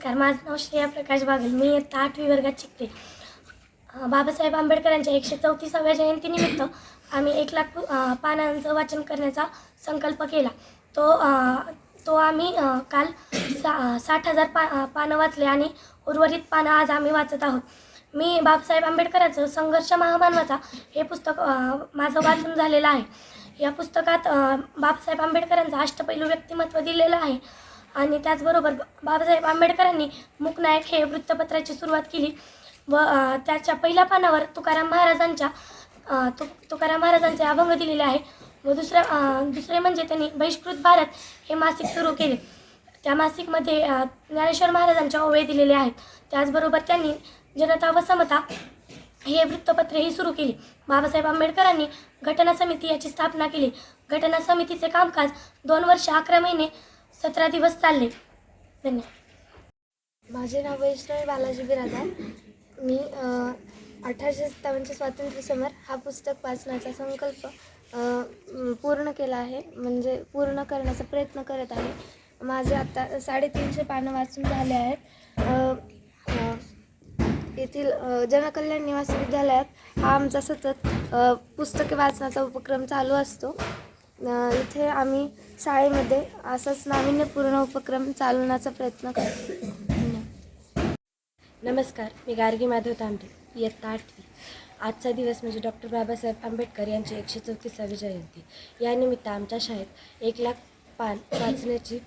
नमस्कार, माझं नाव श्रेया प्रकाश बागल. मी इयत्ता 8वी वर्गात शिकते. बाबासाहेब आंबेडकरांच्या 134व्या जयंतीनिमित्त आम्ही 1,00,000 पानांचं वाचन करण्याचा संकल्प केला. तो आम्ही काल 60,000 पानं वाचले आणि उर्वरित पानं आज आम्ही वाचत आहोत. मी बाबासाहेब आंबेडकरांचं संघर्ष महामानवाचा हे पुस्तक माझं वाचून झालेलं आहे. या पुस्तकात बाबासाहेब आंबेडकरांचं अष्टपैलू व्यक्तिमत्व दिलेलं आहे आणि त्याचबरोबर बाबासाहेब आंबेडकरांनी मूकनायक हे वृत्तपत्राची सुरुवात केली व त्याच्या पहिल्या पानावर तुकाराम महाराजांचे अभंग दिलेले आहे व दुसरे म्हणजे त्यांनी बहिष्कृत भारत हे मासिक सुरू केले. त्या मासिकमध्ये ज्ञानेश्वर महाराजांच्या ओवे दिलेले आहेत. त्याचबरोबर त्यांनी जनता व समता हे वृत्तपत्रेही सुरू केली. बाबासाहेब आंबेडकरांनी घटना समिती याची स्थापना केली. घटना समितीचे कामकाज 2 वर्ष 11 महिने 17 दिवस चालले. धन्यवाद. माझे नाव वैष्णवी बालाजी बिरादार. मी 1857 स्वातंत्र्य समर हा पुस्तक वाचण्याचा संकल्प पूर्ण केला आहे, म्हणजे पूर्ण करण्याचा प्रयत्न करत आहे. माझे आता 350 पानं वाचून झाले आहेत. येथील जनकल्याण निवासी विद्यालयात हा आमचा सतत पुस्तके वाचण्याचा उपक्रम चालू असतो. इथे आम्ही शाळेमध्ये असाच नाविन्यपूर्ण उपक्रम चालवण्याचा प्रयत्न करतो. नमस्कार, मी गार्गी माधव तांबे, इयत्ता 8वी. आजचा दिवस म्हणजे डॉक्टर बाबासाहेब आंबेडकर यांची 134वी जयंती. यानिमित्त आमच्या शाळेत 1,00,000 पान वाचण्याची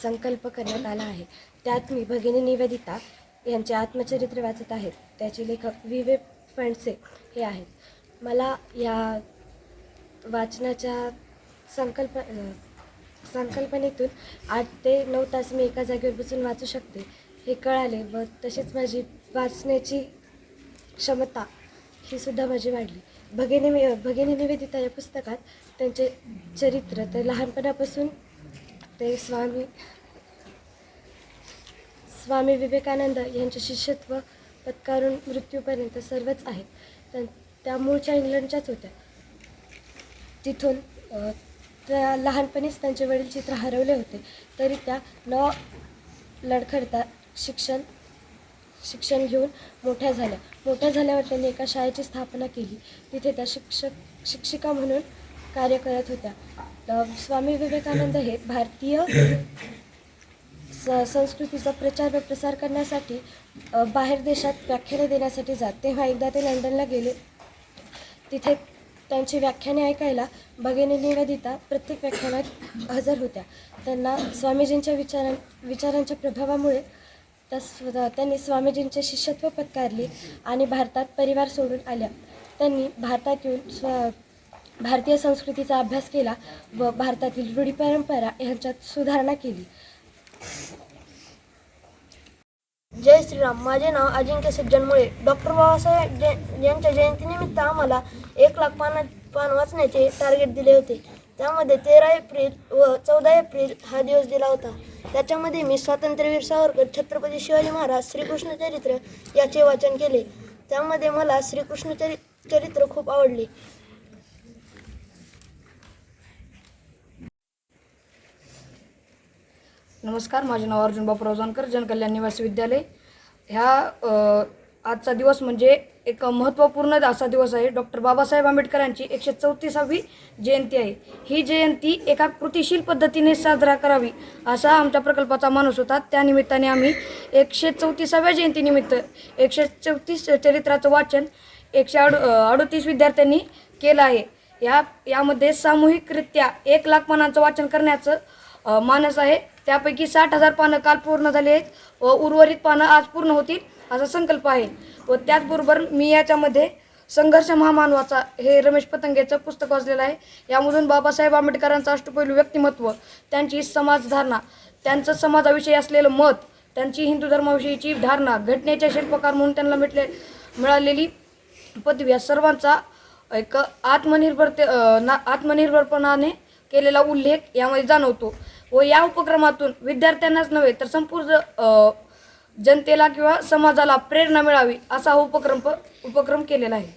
संकल्प करण्यात आला आहे. त्यात मी भगिनी निवेदिता यांचे आत्मचरित्र वाचत आहेत. त्याचे लेखक वि. फणसे हे आहेत. मला या वाचनाच्या संकल्पनेतून 8 ते 9 तास मी एका जागेवर बसून वाचू शकते हे कळाले व तसेच माझी वाचण्याची क्षमता ही सुद्धा माझी वाढली. भगिनी निवेदिता या पुस्तकात त्यांचे चरित्र ते लहानपणापासून ते स्वामी विवेकानंद यांचे शिष्यत्व पत्कारून मृत्यूपर्यंत सर्वच आहेत. त्या मूळच्या इंग्लंडच्याच होत्या. तिथून त्या लहानपणीच त्यांचे वडील चित्र हरवले होते, तरी त्या न लडखडता शिक्षण घेऊन मोठ्या झाल्यावर त्यांनी एका शाळेची स्थापना केली. तिथे त्या शिक्षिका म्हणून कार्य करत होत्या. स्वामी विवेकानंद हे भारतीय संस्कृतीचा प्रचार व प्रसार करण्यासाठी बाहेर देशात व्याख्याने देण्यासाठी तेव्हा एकदा ते लंडनला गेले. तिथे त्यांची व्याख्याने ऐकायला भगिनी निवेदिता प्रत्येक व्याख्यानात हजर होत्या. त्यांना स्वामीजींच्या विचारांच्या प्रभावामुळे त्यांनी स्वामीजींचे शिष्यत्व पत्कारले आणि भारतात परिवार सोडून आल्या. त्यांनी भारतात येऊन भारतीय संस्कृतीचा अभ्यास केला व भारतातील रूढी परंपरा यांच्यात सुधारणा केली. जय श्रीराम. माझे नाव अजिंक्य सज्जनमुळे. डॉक्टर बाबासाहेब यांच्या जयंतीनिमित्त आम्हाला 1,00,000 पान वाचण्याचे टार्गेट दिले होते. त्यामध्ये 13 एप्रिल व 14 एप्रिल हा दिवस दिला होता. त्याच्यामध्ये मी स्वातंत्र्यवीर सावरकर, छत्रपती शिवाजी महाराज, श्रीकृष्ण चरित्र याचे वाचन केले. त्यामध्ये मला श्रीकृष्ण चरित्र खूप आवडले. नमस्कार, माझे नाव अर्जुन बापूराव जानकर, जनकल्याण निवासी विद्यालय. आजचा दिवस म्हणजे एक महत्त्वपूर्ण असा दिवस आहे. डॉक्टर बाबासाहेब आंबेडकरांची 134वी जयंती आहे. ही जयंती एका कृतिशील पद्धतीने साजरा करावी असा आमच्या प्रकल्पाचा मानस होता. त्यानिमित्ताने आम्ही 134व्या जयंतीनिमित्त 134 चरित्राचं वाचन 138 विद्यार्थ्यांनी केलं आहे. यामध्ये सामूहिकरित्या 1,00,000 पानांचं वाचन करण्याचं मानस आहे. त्यापैकी 60,000 पानं काल पूर्ण झाली आहेत व उर्वरित पानं आज पूर्ण होतील असा संकल्प आहे. व त्याचबरोबर मी याच्यामध्ये संघर्ष महामानवाचा हे रमेश पतंगेचं पुस्तक वाचलेलं आहे. यामधून बाबासाहेब आंबेडकरांचं अष्टपैलू व्यक्तिमत्व, त्यांची समाजधारणा, त्यांचं समाजाविषयी असलेलं मत, त्यांची हिंदू धर्माविषयीची धारणा, घटनेचे शिल्पकार म्हणून त्यांना मिळालेली पदवी या सर्वांचा एक आत्मनिर्भरपणाने केलेला उल्लेख यामध्ये जाणवतो. व या उपक्रमातून विद्यार्थ्यांनाच नव्हे तर संपूर्ण जनतेला किंवा समाजाला प्रेरणा मिळावी असा उपक्रम केलेला आहे.